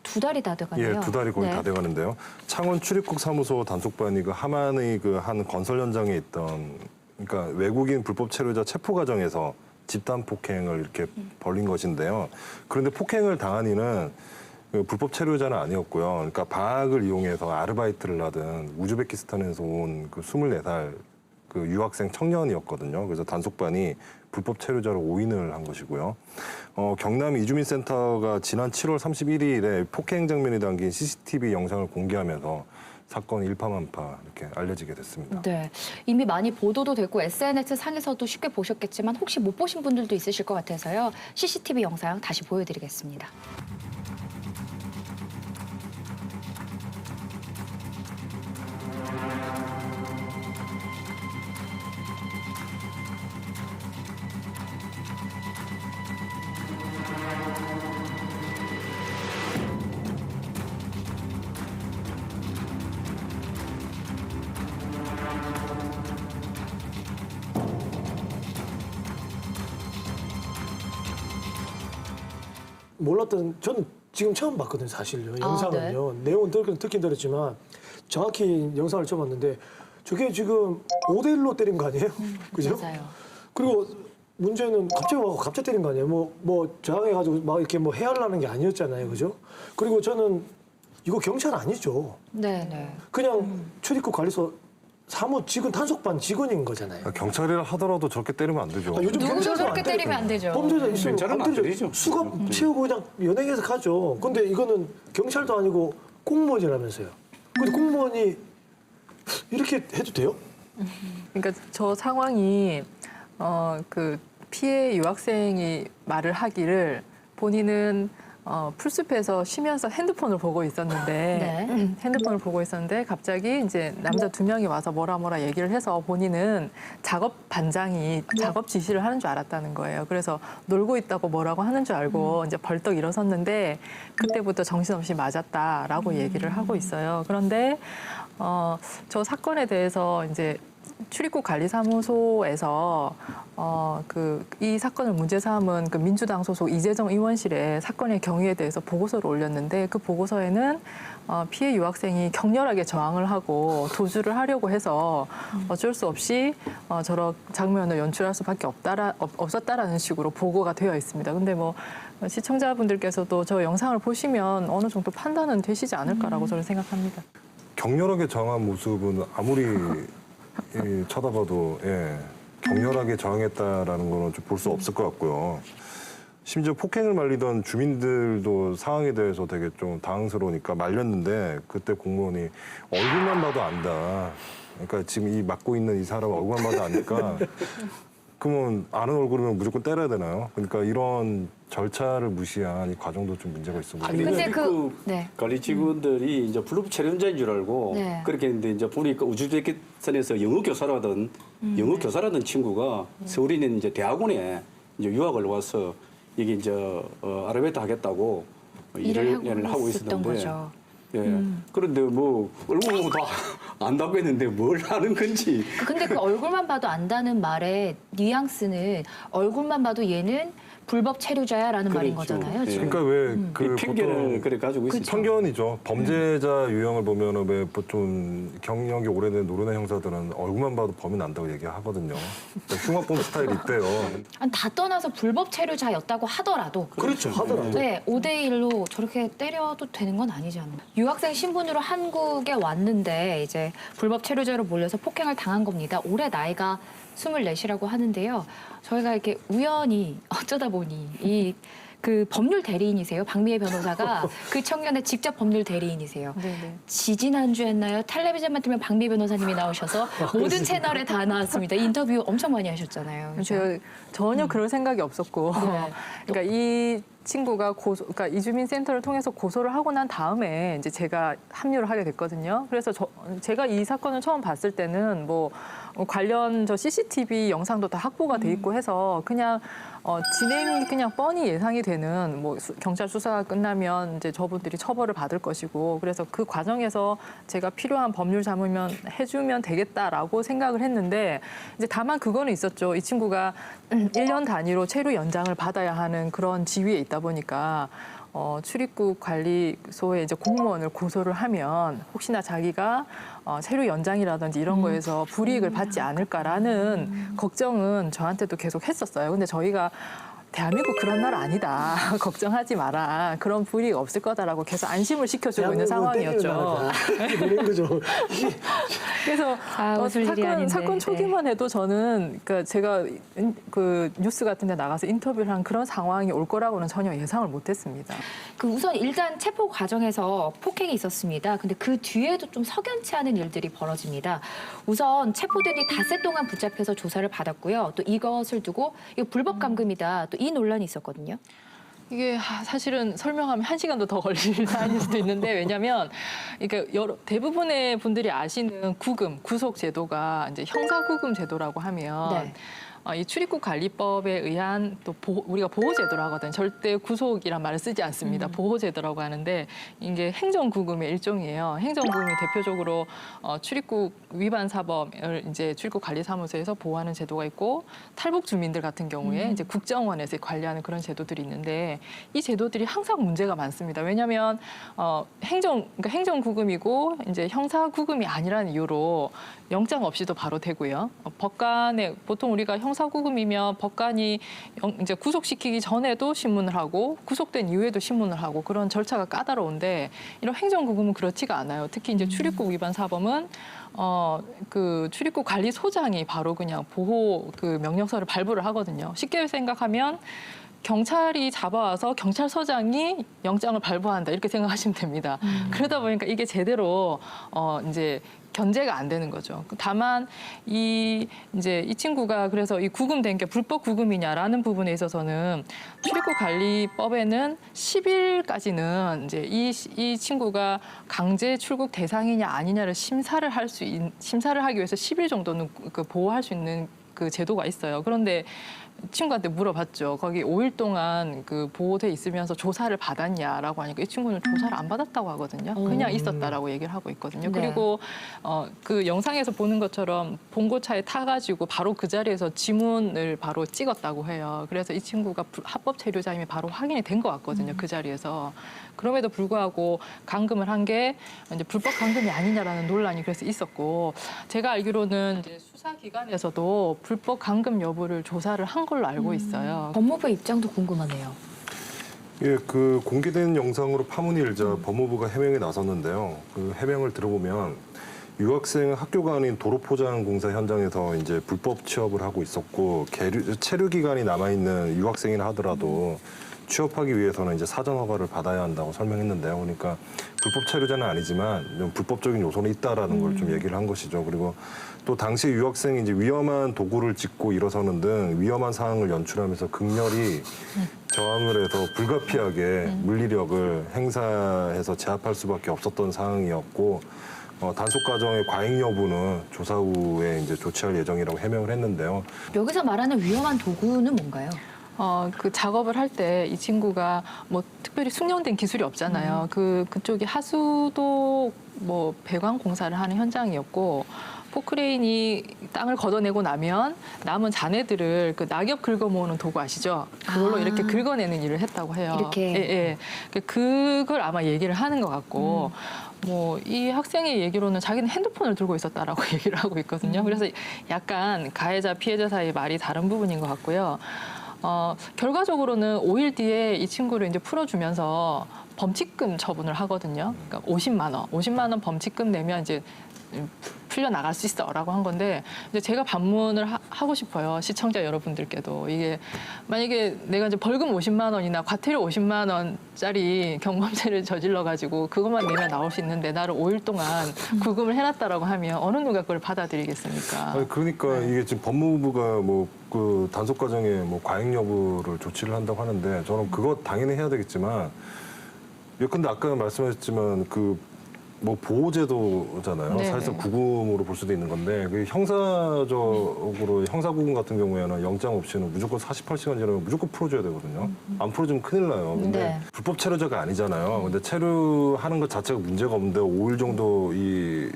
두 달이 다 돼가네요. 예, 두 달이 거의 네. 다 돼가는데요. 창원 출입국 사무소 단속반이 그 함안의 그 한 건설 현장에 있던 그러니까 외국인 불법 체류자 체포 과정에서 집단 폭행을 이렇게 벌인 것인데요. 그런데 폭행을 당한 이는 그 불법 체류자는 아니었고요. 그러니까 방학을 이용해서 아르바이트를 하던 우즈베키스탄에서 온 그 24살 그 유학생 청년이었거든요. 그래서 단속반이 불법 체류자로 오인을 한 것이고요. 경남 이주민센터가 지난 7월 31일에 폭행 장면이 담긴 CCTV 영상을 공개하면서 사건이 일파만파 이렇게 알려지게 됐습니다. 네, 이미 많이 보도도 됐고 SNS 상에서도 쉽게 보셨겠지만 혹시 못 보신 분들도 있으실 것 같아서요. CCTV 영상 다시 보여드리겠습니다. 몰랐던 저는 지금 처음 봤거든요, 사실요. 영상은요. 네. 내용은 듣긴 들었지만 정확히 영상을 처음 봤는데 저게 지금 5대 1로 때린 거 아니에요? 그죠? 맞아요. 그리고 문제는 갑자기 와서 갑자기 때린 거 아니에요? 뭐 저항해가지고 막 이렇게 뭐 해하려는 게 아니었잖아요, 그죠? 그리고 저는 이거 경찰 아니죠. 네, 네. 그냥 출입국 관리소 사무 직원 단속반 직원인 거잖아요. 경찰이라 하더라도 저렇게 때리면 안 되죠. 요즘 누구도 경찰도 저렇게 안 때려요. 때리면 안 되죠. 범죄자 있으면 경찰은 안 때리죠. 수갑 채우고 그냥 연행해서 가죠. 근데 이거는 경찰도 아니고 공무원이라면서요. 근데 공무원이 이렇게 해도 돼요? 그러니까 저 상황이 그 피해 유학생이 말을 하기를 본인은 풀숲에서 쉬면서 핸드폰을 보고 있었는데 네. 핸드폰을 보고 있었는데 갑자기 이제 남자 2명이 와서 뭐라 얘기를 해서 본인은 작업 반장이 작업 지시를 하는 줄 알았다는 거예요. 그래서 놀고 있다고 뭐라고 하는 줄 알고 이제 벌떡 일어섰는데 그때부터 정신없이 맞았다라고 얘기를 하고 있어요. 그런데 저 사건에 대해서 이제 출입국 관리사무소에서 이 사건을 문제 삼은 그 민주당 소속 이재정 의원실에 사건의 경위에 대해서 보고서를 올렸는데 그 보고서에는 피해 유학생이 격렬하게 저항을 하고 도주를 하려고 해서 어쩔 수 없이 저런 장면을 연출할 수밖에 없었다라는 식으로 보고가 되어 있습니다. 근데 뭐 시청자분들께서도 저 영상을 보시면 어느 정도 판단은 되시지 않을까라고 저는 생각합니다. 격렬하게 저항한 모습은 아무리 쳐다봐도 격렬하게 저항했다라는 거는 좀 볼 수 없을 것 같고요. 심지어 폭행을 말리던 주민들도 상황에 대해서 되게 좀 당황스러우니까 말렸는데 그때 공무원이 얼굴만 봐도 안다. 그러니까 지금 이 맡고 있는 이 사람 얼굴만 봐도 아니까 그러면 아는 얼굴이면 무조건 때려야 되나요? 그러니까 이런 절차를 무시한 이 과정도 좀 문제가 있어 보여요. 근데 네. 관리 직원들이 이제 불법 체류자인 줄 알고 네. 그렇게 했는데 이제 보니까 우즈베키스탄에서 영어 교사라던 친구가 서울에 있는 이제 대학원에 이제 유학을 와서 이게 이제 아르바이트 하겠다고 일을 하고 있었던 거죠. 예. 그런데 뭐 얼굴 보고 다 안다고 했는데 뭘 하는 건지. 근데 그 얼굴만 봐도 안다는 말의 뉘앙스는 얼굴만 봐도 얘는 불법 체류자야라는 말인 그렇죠. 거잖아요. 예. 지금. 그러니까 왜 그 편견을 그래 가지고 있어요. 편견이죠. 범죄자 유형을 보면은 왜 보통 경력이 오래된 노련한 형사들은 얼굴만 봐도 범인 난다고 얘기하거든요. 흉악범 스타일이 있대요. 아니, 다 떠나서 불법 체류자였다고 하더라도 그렇죠. 하더라도. 네, 5대 1로 저렇게 때려도 되는 건 아니지 않나. 유학생 신분으로 한국에 왔는데 이제 불법 체류자로 몰려서 폭행을 당한 겁니다. 올해 나이가 24이라고 하는데요. 저희가 이렇게 우연히 어쩌다 보니 그 법률 대리인이세요. 박미애 변호사가 그 청년의 직접 법률 대리인이세요. 네네. 지지난주였나요? 텔레비전만 뜨면 박미애 변호사님이 나오셔서 모든 채널에 다 나왔습니다. 인터뷰 엄청 많이 하셨잖아요. 그죠? 제가 전혀 그럴 생각이 없었고, 네. 그러니까 이 친구가 그러니까 이주민센터를 통해서 고소를 하고 난 다음에 이제 제가 합류를 하게 됐거든요. 그래서 제가 이 사건을 처음 봤을 때는 뭐 관련 저 CCTV 영상도 다 확보가 돼 있고 해서 그냥 진행이 그냥 뻔히 예상이 되는 뭐 경찰 수사가 끝나면 이제 저분들이 처벌을 받을 것이고 그래서 그 과정에서 제가 필요한 법률 잡으면 해주면 되겠다라고 생각을 했는데 이제 다만 그거는 있었죠. 이 친구가 1년 단위로 체류 연장을 받아야 하는 그런 지위에 있다 보니까 출입국 관리소에 이제 공무원을 고소를 하면 혹시나 자기가 세류 연장이라든지 이런 거에서 불이익을 받지 않을까라는 걱정은 저한테도 계속 했었어요. 근데 저희가 대한민국 그런 나라 아니다. 걱정하지 마라. 그런 불이익 없을 거다라고 계속 안심을 시켜주고 있는 상황이었죠. 그래서 웃을 일이 아닌데. 사건 초기만 해도 저는 그러니까 제가 그 뉴스 같은 데 나가서 인터뷰를 한 그런 상황이 올 거라고는 전혀 예상을 못했습니다. 우선 일단 체포 과정에서 폭행이 있었습니다. 근데 그 뒤에도 좀 석연치 않은 일들이 벌어집니다. 우선 체포된 뒤 닷새 동안 붙잡혀서 조사를 받았고요. 또 이것을 두고 이거 불법 감금이다. 또 이 논란이 있었거든요. 이게 사실은 설명하면 1시간도 더 걸릴 사안일 수도 있는데 왜냐하면 그러니까 대부분의 분들이 아시는 구속 제도가 이제 형사구금 제도라고 하면 네. 이 출입국 관리법에 의한 또 우리가 보호제도라고 하거든요. 절대 구속이란 말을 쓰지 않습니다. 보호제도라고 하는데 이게 행정구금의 일종이에요. 행정구금이 대표적으로 출입국 위반 사범을 이제 출입국 관리사무소에서 보호하는 제도가 있고 탈북 주민들 같은 경우에 이제 국정원에서 관리하는 그런 제도들이 있는데 이 제도들이 항상 문제가 많습니다. 왜냐하면 그러니까 행정구금이고 이제 형사구금이 아니라는 이유로 영장 없이도 바로 되고요. 법관에 보통 우리가 형사구금이면 법관이 이제 구속시키기 전에도 신문을 하고 구속된 이후에도 신문을 하고 그런 절차가 까다로운데 이런 행정구금은 그렇지가 않아요. 특히 이제 출입국 위반 사범은 그 출입국 관리소장이 바로 그냥 보호 그 명령서를 발부를 하거든요. 쉽게 생각하면 경찰이 잡아와서 경찰서장이 영장을 발부한다 이렇게 생각하시면 됩니다. 그러다 보니까 이게 제대로 이제 견제가 안 되는 거죠. 다만 이 친구가 그래서 이 구금된 게 불법 구금이냐라는 부분에 있어서는 출입국 관리법에는 10일까지는 이제 이 친구가 강제 출국 대상이냐 아니냐를 심사를 하기 위해서 10일 정도는 그 보호할 수 있는 그 제도가 있어요. 그런데 친구한테 물어봤죠. 거기 5일 동안 그 보호돼 있으면서 조사를 받았냐라고 하니까 이 친구는 조사를 안 받았다고 하거든요. 그냥 있었다라고 얘기를 하고 있거든요. 네. 그리고 그 영상에서 보는 것처럼 봉고차에 타가지고 바로 그 자리에서 지문을 바로 찍었다고 해요. 그래서 이 친구가 합법 체류자임이 바로 확인이 된 것 같거든요. 그 자리에서. 그럼에도 불구하고 감금을 한 게 이제 불법 감금이 아니냐라는 논란이 그래서 있었고 제가 알기로는 이제 수사기관에서도 불법 감금 여부를 조사를 한 걸로 알고 있어요. 법무부의 입장도 궁금하네요. 예, 그 공개된 영상으로 파문이 일자 법무부가 해명에 나섰는데요. 그 해명을 들어보면 유학생 학교가 아닌 도로포장공사 현장에서 이제 불법 취업을 하고 있었고 체류 기간이 남아 있는 유학생이라 하더라도 취업하기 위해서는 이제 사전 허가를 받아야 한다고 설명했는데요. 그러니까 불법 체류자는 아니지만 좀 불법적인 요소는 있다라는 걸 좀 얘기를 한 것이죠. 그리고 또 당시 유학생이 이제 위험한 도구를 짚고 일어서는 등 위험한 상황을 연출하면서 극렬히 저항을 해서 불가피하게 물리력을 행사해서 제압할 수밖에 없었던 상황이었고 단속 과정의 과잉 여부는 조사 후에 이제 조치할 예정이라고 해명을 했는데요. 여기서 말하는 위험한 도구는 뭔가요? 그 작업을 할 때 이 친구가 뭐 특별히 숙련된 기술이 없잖아요. 그쪽이 하수도 뭐 배관 공사를 하는 현장이었고 포크레인이 땅을 걷어내고 나면 남은 잔해들을 그 낙엽 긁어 모으는 도구 아시죠? 그걸로 이렇게 긁어내는 일을 했다고 해요. 이렇게. 예. 그걸 아마 얘기를 하는 것 같고 뭐 이 학생의 얘기로는 자기는 핸드폰을 들고 있었다라고 얘기를 하고 있거든요. 그래서 약간 가해자 피해자 사이 말이 다른 부분인 것 같고요. 결과적으로는 5일 뒤에 이 친구를 이제 풀어주면서 범칙금 처분을 하거든요. 그러니까 50만 원 범칙금 내면 이제 풀려 나갈 수 있어라고 한 건데 이제 제가 반문을 하고 싶어요. 시청자 여러분들께도 이게 만약에 내가 이제 벌금 50만 원이나 과태료 50만 원짜리 경범죄를 저질러 가지고 그것만 내면 나올 수 있는데 나를 5일 동안 구금을 해놨다라고 하면 어느 누가 그걸 받아들이겠습니까? 아니, 그러니까 이게 지금 법무부가 뭐 그 단속 과정에 뭐 과잉 여부를 조치를 한다고 하는데 저는 그거 당연히 해야 되겠지만 근데 아까 말씀하셨지만 그 뭐 보호제도잖아요. 네네. 사실상 구금으로 볼 수도 있는 건데 그 형사적으로 형사구금 같은 경우에는 영장 없이는 무조건 48시간 지나면 무조건 풀어줘야 되거든요. 안 풀어주면 큰일 나요. 근데 네. 불법 체류자가 아니잖아요. 근데 체류하는 것 자체가 문제가 없는데 5일 정도 이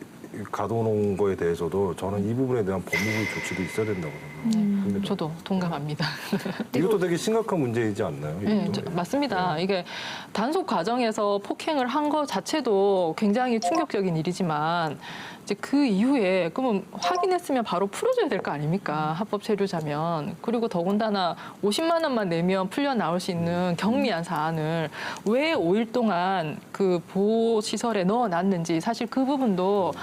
가둬놓은 거에 대해서도 저는 이 부분에 대한 법무부 조치도 있어야 된다고 생각합니다. 저도 동감합니다. 이것도 되게 심각한 문제이지 않나요? 네, 이것도? 맞습니다. 이게 단속 과정에서 폭행을 한 것 자체도 굉장히 충격적인 일이지만 이제 그 이후에 그러면 확인했으면 바로 풀어줘야 될 거 아닙니까? 합법 체류자면. 그리고 더군다나 50만 원만 내면 풀려 나올 수 있는 경미한 사안을 왜 5일 동안 그 보호시설에 넣어놨는지 사실 그 부분도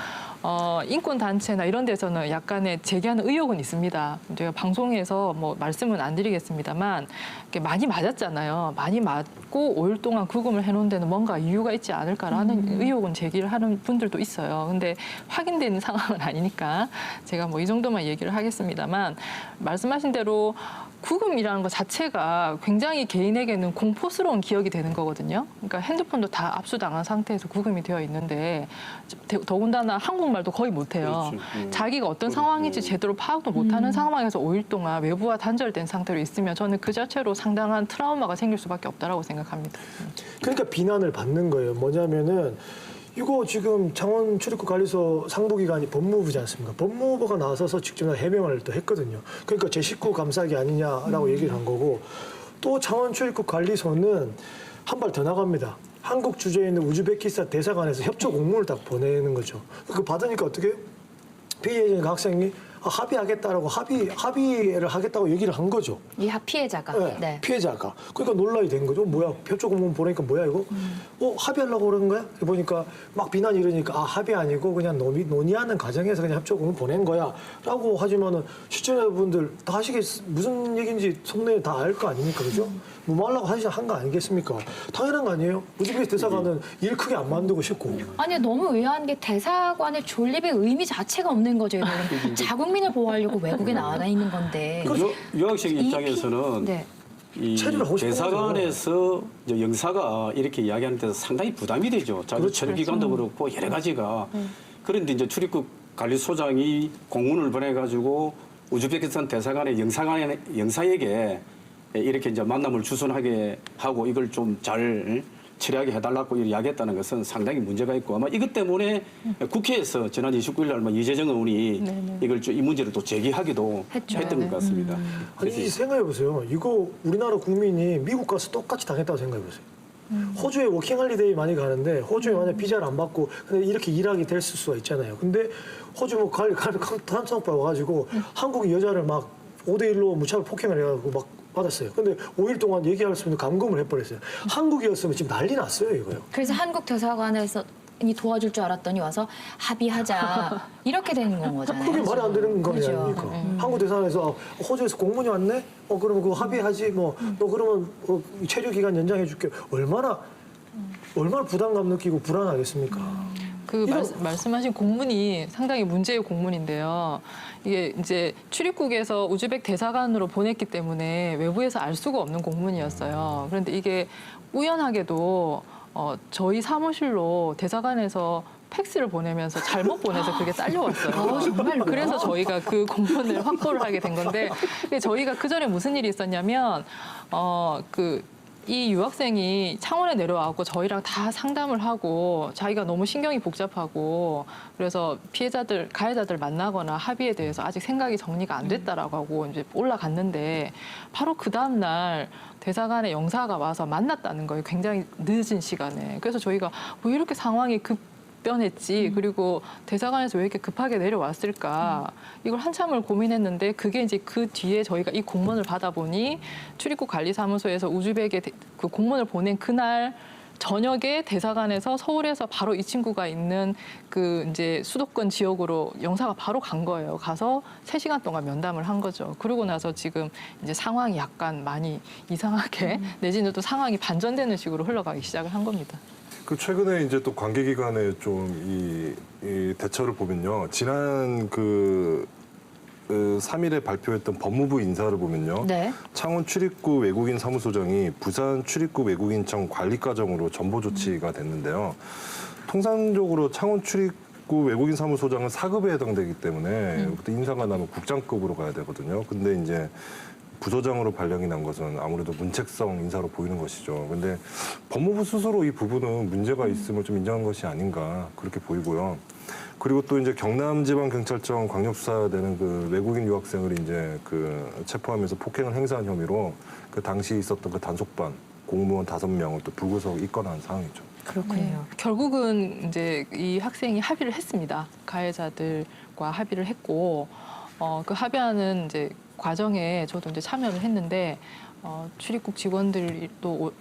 인권단체나 이런 데서는 약간의 제기하는 의혹은 있습니다. 제가 방송에서 뭐 말씀은 안 드리겠습니다만 많이 맞았잖아요. 많이 맞고 5일 동안 구금을 해놓은 데는 뭔가 이유가 있지 않을까라는 의혹은 제기를 하는 분들도 있어요. 근데 확인되는 상황은 아니니까 제가 뭐 이 정도만 얘기를 하겠습니다만 말씀하신 대로 구금이라는 것 자체가 굉장히 개인에게는 공포스러운 기억이 되는 거거든요. 그러니까 핸드폰도 다 압수당한 상태에서 구금이 되어 있는데 더군다나 한국말도 거의 못해요. 자기가 어떤 상황인지 제대로 파악도 못하는 상황에서 5일 동안 외부와 단절된 상태로 있으면 저는 그 자체로 상당한 트라우마가 생길 수밖에 없다라고 생각합니다. 그러니까 비난을 받는 거예요. 뭐냐면은 이거 지금 창원 출입국 관리소 상부기관이 법무부지 않습니까? 법무부가 나서서 직접 해명을 또 했거든요. 그러니까 제 식구 감싸기 아니냐라고 얘기를 한 거고 또 창원 출입국 관리소는 한 발 더 나갑니다. 한국 주재에 있는 우즈베키스탄 대사관에서 협조 공문을 딱 보내는 거죠. 그거 받으니까 어떻게 피해자 학생이 합의하겠다라고 합의를 하겠다고 얘기를 한 거죠. 이 피해자가. 네, 네. 피해자가. 그러니까 논란이 된 거죠. 뭐야, 협조 공문 보내니까 뭐야 이거? 합의하려고 그러는 거야? 보니까 막 비난이 이러니까 합의 아니고 그냥 논의하는 과정에서 그냥 협조 공문 보낸 거야라고 하지만은 시청자분들 다 무슨 얘기인지 속내에 다 알 거 아닙니까, 그죠? 뭐 말라고 한 거 아니겠습니까? 당연한 거 아니에요? 우즈베키스탄 대사관은 일 크게 안 만들고 싶고. 아니 너무 의아한 게 대사관의 존립의 의미 자체가 없는 거죠. 이거는. 자국민을 보호하려고 외국에 나와 있는 건데. 유학생 입장에서는 네. 이 체류를 하고 싶은 대사관에서 이제 영사가 이렇게 이야기하는 데서 상당히 부담이 되죠. 자기 그렇죠. 체류 기간도 그렇고 여러 가지가. 그런데 이제 출입국 관리소장이 공문을 보내가지고 우즈베키스탄 대사관의 영사에게 이렇게 이제 만남을 주선하게 하고 이걸 좀 잘 처리하게 해달라고 이야기했다는 것은 상당히 문제가 있고 아마 이것 때문에 국회에서 지난 29일 날 이재정 의원이 이걸 이 문제를 또 제기하기도 했던 것 같습니다. 아니 생각해보세요. 이거 우리나라 국민이 미국 가서 똑같이 당했다고 생각해보세요. 호주에 워킹홀리데이 많이 가는데 호주에 만약 비자를 안 받고 근데 이렇게 일하게 될 수가 있잖아요. 근데 호주 뭐 단속반 와가지고 한국 여자를 막 5대1로 무차별 폭행을 해가지고 막 받았어요. 근데 5일 동안 얘기할 수 있는 감금을 해버렸어요. 한국이었으면 지금 난리 났어요, 이거요. 그래서 한국 대사관에서 도와줄 줄 알았더니 와서 합의하자 이렇게 되는 건 거잖아요. 그게 말이 안 되는 거 그죠. 아닙니까? 한국 대사관에서 호주에서 공문이 왔네? 그러면 그거 합의하지 뭐. 너 그러면 체류 기간 연장해줄게. 얼마나 부담감 느끼고 불안하겠습니까? 그 말씀하신 공문이 상당히 문제의 공문인데요. 이게 이제 출입국에서 우즈벡 대사관으로 보냈기 때문에 외부에서 알 수가 없는 공문이었어요. 그런데 이게 우연하게도 저희 사무실로 대사관에서 팩스를 보내면서 잘못 보내서 그게 딸려왔어요. 정말요? 그래서 저희가 그 공문을 확보를 하게 된 건데 저희가 그 전에 무슨 일이 있었냐면 이 유학생이 창원에 내려와고 저희랑 다 상담을 하고 자기가 너무 신경이 복잡하고 그래서 가해자들 만나거나 합의에 대해서 아직 생각이 정리가 안 됐다라고 하고 이제 올라갔는데 바로 그 다음 날 대사관의 영사가 와서 만났다는 거예요. 굉장히 늦은 시간에. 그래서 저희가 왜 이렇게 상황이 급변했지? 그리고 대사관에서 왜 이렇게 급하게 내려왔을까? 이걸 한참을 고민했는데 그게 이제 그 뒤에 저희가 이 공문을 받아보니 출입국 관리사무소에서 우즈벡에 그 공문을 보낸 그날 저녁에 대사관에서 서울에서 바로 이 친구가 있는 그 이제 수도권 지역으로 영사가 바로 간 거예요. 가서 3시간 동안 면담을 한 거죠. 그러고 나서 지금 이제 상황이 약간 많이 이상하게 내지는 또 상황이 반전되는 식으로 흘러가기 시작을 한 겁니다. 그 최근에 이제 또 관계기관의 좀 이 대처를 보면요. 지난 3일에 발표했던 법무부 인사를 보면요. 네. 창원 출입국 외국인 사무소장이 부산 출입국 외국인청 관리과정으로 전보 조치가 됐는데요. 통상적으로 창원 출입국 외국인 사무소장은 4급에 해당되기 때문에 인사가 나면 국장급으로 가야 되거든요. 근데 이제 부서장으로 발령이 난 것은 아무래도 문책성 인사로 보이는 것이죠. 근데 법무부 스스로 이 부분은 문제가 있음을 좀 인정한 것이 아닌가 그렇게 보이고요. 그리고 또 이제 경남지방경찰청 광역수사대는 그 외국인 유학생을 이제 그 체포하면서 폭행을 행사한 혐의로 그 당시 있었던 그 단속반 공무원 5명을 또 불구속 입건한 상황이죠. 그렇군요. 결국은 이제 이 학생이 합의를 했습니다. 가해자들과 합의를 했고 그 합의하는 이제 과정에 저도 이제 참여를 했는데 출입국 직원들도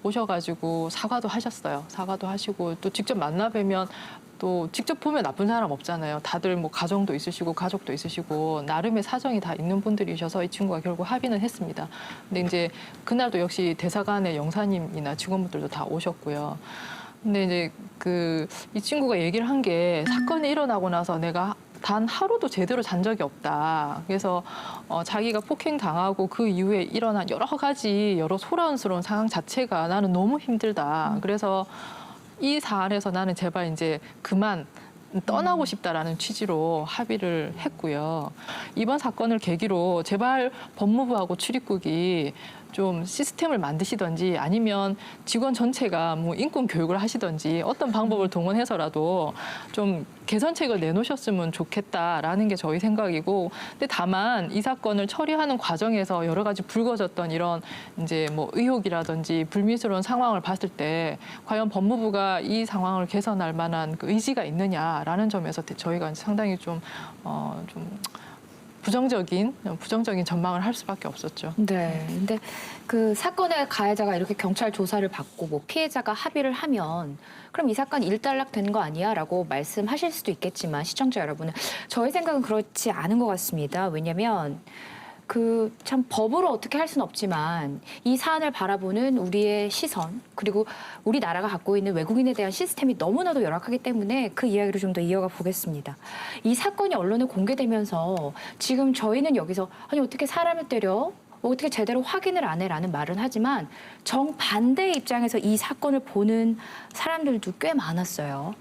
오셔가지고 사과도 하셨어요. 사과도 하시고 또 직접 만나 뵈면 또 직접 보면 나쁜 사람 없잖아요. 다들 뭐 가정도 있으시고 가족도 있으시고 나름의 사정이 다 있는 분들이셔서 이 친구가 결국 합의는 했습니다. 근데 이제 그날도 역시 대사관의 영사님이나 직원분들도 다 오셨고요. 근데 이제 이 친구가 얘기를 한 게 사건이 일어나고 나서 내가 단 하루도 제대로 잔 적이 없다. 그래서 자기가 폭행 당하고 그 이후에 일어난 여러 가지 소란스러운 상황 자체가 나는 너무 힘들다. 그래서 이 사안에서 나는 제발 이제 그만 떠나고 싶다라는 취지로 합의를 했고요. 이번 사건을 계기로 제발 법무부하고 출입국이 좀 시스템을 만드시든지 아니면 직원 전체가 뭐 인권 교육을 하시든지 어떤 방법을 동원해서라도 좀 개선책을 내놓으셨으면 좋겠다라는 게 저희 생각이고, 근데 다만 이 사건을 처리하는 과정에서 여러 가지 불거졌던 이런 이제 뭐 의혹이라든지 불미스러운 상황을 봤을 때 과연 법무부가 이 상황을 개선할 만한 그 의지가 있느냐라는 점에서 저희가 상당히 좀 부정적인 전망을 할 수밖에 없었죠. 네. 근데 그 사건의 가해자가 이렇게 경찰 조사를 받고 뭐 피해자가 합의를 하면 그럼 이 사건 일단락 된 거 아니야? 라고 말씀하실 수도 있겠지만 시청자 여러분은 저희 생각은 그렇지 않은 것 같습니다. 왜냐면 참 법으로 어떻게 할 수는 없지만 이 사안을 바라보는 우리의 시선 그리고 우리나라가 갖고 있는 외국인에 대한 시스템이 너무나도 열악하기 때문에 그 이야기를 좀 더 이어가 보겠습니다. 이 사건이 언론에 공개되면서 지금 저희는 여기서 아니 어떻게 사람을 때려? 어떻게 제대로 확인을 안 해라는 말은 하지만 정반대의 입장에서 이 사건을 보는 사람들도 꽤 많았어요.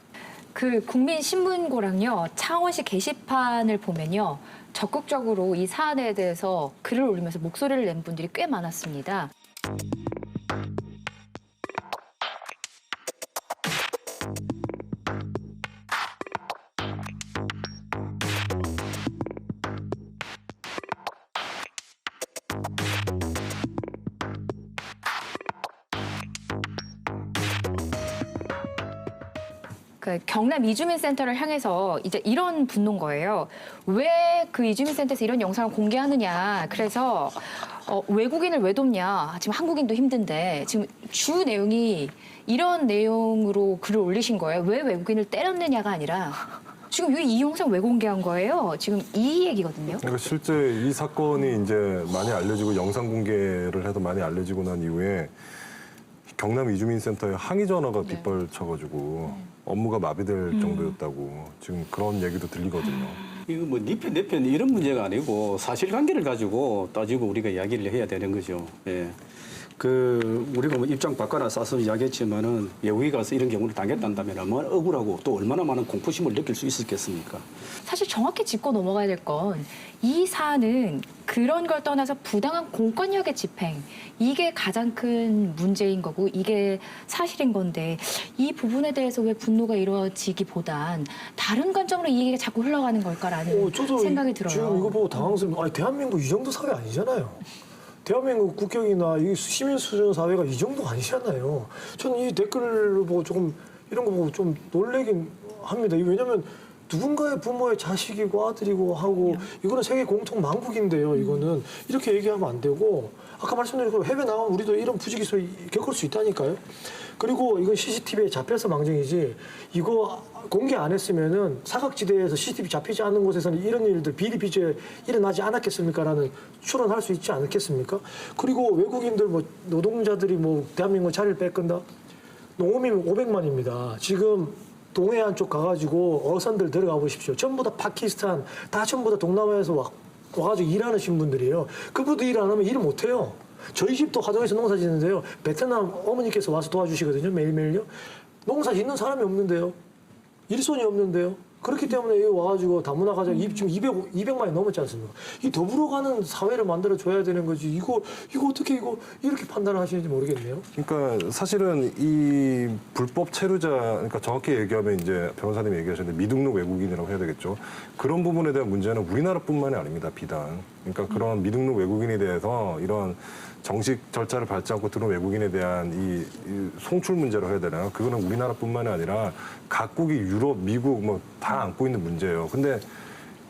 국민신문고랑요 창원시 게시판을 보면요 적극적으로 이 사안에 대해서 글을 올리면서 목소리를 낸 분들이 꽤 많았습니다. 경남 이주민센터를 향해서 이제 이런 분노인 거예요. 왜 그 이주민센터에서 이런 영상을 공개하느냐. 그래서 외국인을 왜 돕냐. 지금 한국인도 힘든데 지금 주 내용이 이런 내용으로 글을 올리신 거예요. 왜 외국인을 때렸느냐가 아니라 지금 이 영상 왜 공개한 거예요? 지금 이 얘기거든요. 그러니까 실제 이 사건이 이제 많이 알려지고 영상 공개를 해도 많이 알려지고 난 이후에 경남 이주민센터에 항의 전화가 빗발쳐가지고 업무가 마비될 정도였다고 지금 그런 얘기도 들리거든요. 이거 뭐 네 편, 내 편 이런 문제가 아니고 사실관계를 가지고 따지고 우리가 이야기를 해야 되는 거죠. 예. 우리가 뭐 입장 바꿔라 싸서 이야기했지만은 외국에 가서 이런 경우를 당했단다면 얼마나 억울하고 또 얼마나 많은 공포심을 느낄 수 있었겠습니까? 사실 정확히 짚고 넘어가야 될 건 이 사안은 그런 걸 떠나서 부당한 공권력의 집행 이게 가장 큰 문제인 거고 이게 사실인 건데 이 부분에 대해서 왜 분노가 이루어지기보단 다른 관점으로 이 얘기가 자꾸 흘러가는 걸까라는 생각이 들어요. 지금 이거 보고 당황스러워. 아니 대한민국 이 정도 사회 아니잖아요. 대한민국 국격이나 이 시민 수준 사회가 이 정도 아니잖아요. 저는 이 댓글을 보고 조금 이런 거 보고 좀 놀래긴 합니다. 왜냐하면 누군가의 부모의 자식이고 아들이고 하고 이거는 세계 공통 망국인데요. 이거는 이렇게 얘기하면 안 되고 아까 말씀드린 대로 해외 나가면 우리도 이런 부지기수 겪을 수 있다니까요. 그리고 이건 CCTV에 잡혀서 망정이지 이거 공개 안 했으면은 사각지대에서 CCTV 잡히지 않는 곳에서는 이런 일들 비리비리에 일어나지 않았겠습니까라는 추론할 수 있지 않겠습니까? 그리고 외국인들 뭐 노동자들이 뭐 대한민국 자리를 뺏건다. 농어민 500만입니다. 지금 동해안 쪽 가가지고 어선들 들어가 보십시오. 전부 다 파키스탄, 다 전부 다 동남아에서 와가지고 일하는 분들이에요. 그분들 일 안 하면 일을 못 해요. 저희 집도 화동에서 농사 짓는데요. 베트남 어머니께서 와서 도와주시거든요. 매일매일요. 농사 짓는 사람이 없는데요. 일손이 없는데요. 그렇기 때문에 여기 와가지고 다문화 가정 지금 200만이 넘었지 않습니까? 이 더불어 가는 사회를 만들어 줘야 되는 거지. 이거 어떻게 이렇게 판단을 하시는지 모르겠네요. 그러니까 사실은 이 불법 체류자, 그러니까 정확히 얘기하면 이제 변호사님이 얘기하셨는데 미등록 외국인이라고 해야 되겠죠. 그런 부분에 대한 문제는 우리나라뿐만이 아닙니다. 비단. 그러니까 그런 미등록 외국인에 대해서 이런 정식 절차를 밟지 않고 들어온 외국인에 대한 이 송출 문제로 해야 되나요? 그거는 우리나라뿐만이 아니라 각국이 유럽, 미국 뭐 다 안고 있는 문제예요. 근데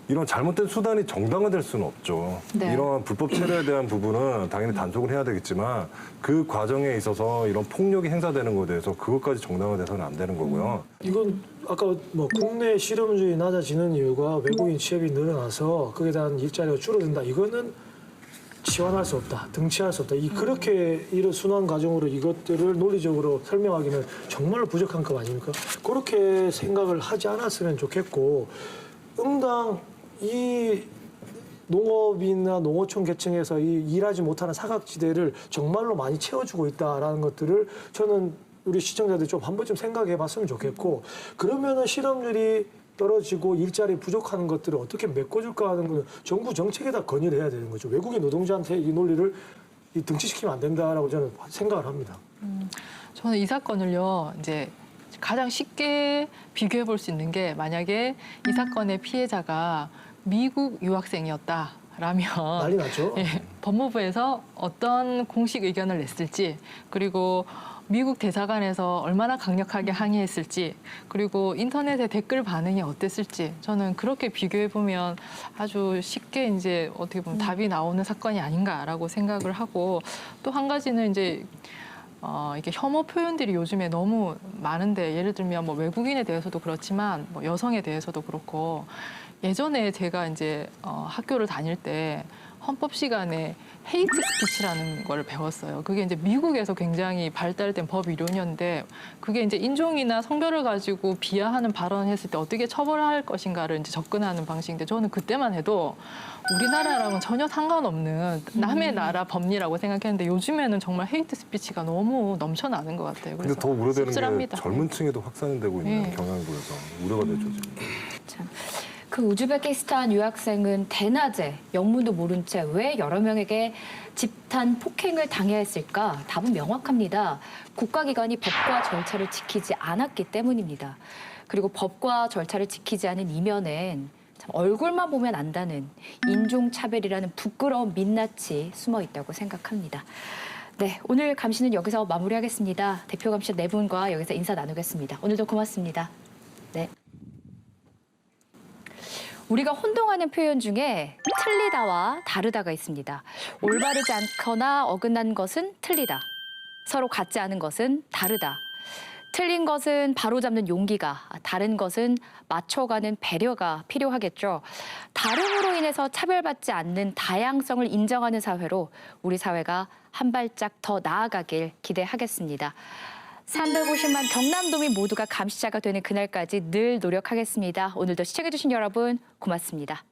이런 잘못된 수단이 정당화될 수는 없죠. 네. 이러한 불법 체류에 대한 부분은 당연히 단속을 해야 되겠지만 그 과정에 있어서 이런 폭력이 행사되는 것에 대해서 그것까지 정당화돼서는 안 되는 거고요. 이건 아까 뭐 국내 실업률이 낮아지는 이유가 외국인 취업이 늘어나서 거기에 대한 일자리가 줄어든다. 이거는 지원할 수 없다, 등치할 수 없다. 그렇게 이런 순환 과정으로 이것들을 논리적으로 설명하기는 정말로 부족한 것 아닙니까? 그렇게 생각을 하지 않았으면 좋겠고, 응당 이 농업이나 농어촌 계층에서 이 일하지 못하는 사각지대를 정말로 많이 채워주고 있다라는 것들을 저는 우리 시청자들 좀 한 번쯤 생각해봤으면 좋겠고, 그러면은 실업률이 떨어지고 일자리 부족한 것들을 어떻게 메꿔줄까 하는 건 정부 정책에다 건의를 해야 되는 거죠. 외국인 노동자한테 이 논리를 등치시키면 안 된다라고 저는 생각을 합니다. 저는 이 사건을요, 이제 가장 쉽게 비교해 볼 수 있는 게 만약에 이 사건의 피해자가 미국 유학생이었다라면 난리 났죠. 예, 법무부에서 어떤 공식 의견을 냈을지, 그리고 미국 대사관에서 얼마나 강력하게 항의했을지, 그리고 인터넷의 댓글 반응이 어땠을지, 저는 그렇게 비교해 보면 아주 쉽게 이제 어떻게 보면 답이 나오는 사건이 아닌가라고 생각을 하고, 또 한 가지는 이제 이게 혐오 표현들이 요즘에 너무 많은데, 예를 들면 뭐 외국인에 대해서도 그렇지만 뭐 여성에 대해서도 그렇고, 예전에 제가 이제 학교를 다닐 때 헌법 시간에 헤이트 스피치라는 걸 배웠어요. 그게 이제 미국에서 굉장히 발달된 법 이론이었는데, 그게 이제 인종이나 성별을 가지고 비하하는 발언을 했을 때 어떻게 처벌할 것인가를 이제 접근하는 방식인데, 저는 그때만 해도 우리나라랑은 전혀 상관없는 남의 나라 법리라고 생각했는데, 요즘에는 정말 헤이트 스피치가 너무 넘쳐나는 것 같아요. 근데 그래서 더 우려되는 씁쓸합니다. 게 젊은 층에도 확산되고 있는 네. 경향이 보여서 우려가 되죠, 지금. 참. 그 우즈베키스탄 유학생은 대낮에 영문도 모른 채 왜 여러 명에게 집단 폭행을 당해야 했을까? 답은 명확합니다. 국가기관이 법과 절차를 지키지 않았기 때문입니다. 그리고 법과 절차를 지키지 않은 이면엔 참 얼굴만 보면 안다는 인종차별이라는 부끄러운 민낯이 숨어 있다고 생각합니다. 네, 오늘 감시는 여기서 마무리하겠습니다. 대표 감시 네 분과 여기서 인사 나누겠습니다. 오늘도 고맙습니다. 네. 우리가 혼동하는 표현 중에 틀리다와 다르다가 있습니다. 올바르지 않거나 어긋난 것은 틀리다. 서로 같지 않은 것은 다르다. 틀린 것은 바로잡는 용기가, 다른 것은 맞춰가는 배려가 필요하겠죠. 다름으로 인해서 차별받지 않는 다양성을 인정하는 사회로 우리 사회가 한 발짝 더 나아가길 기대하겠습니다. 350만 경남도민 모두가 감시자가 되는 그날까지 늘 노력하겠습니다. 오늘도 시청해주신 여러분 고맙습니다.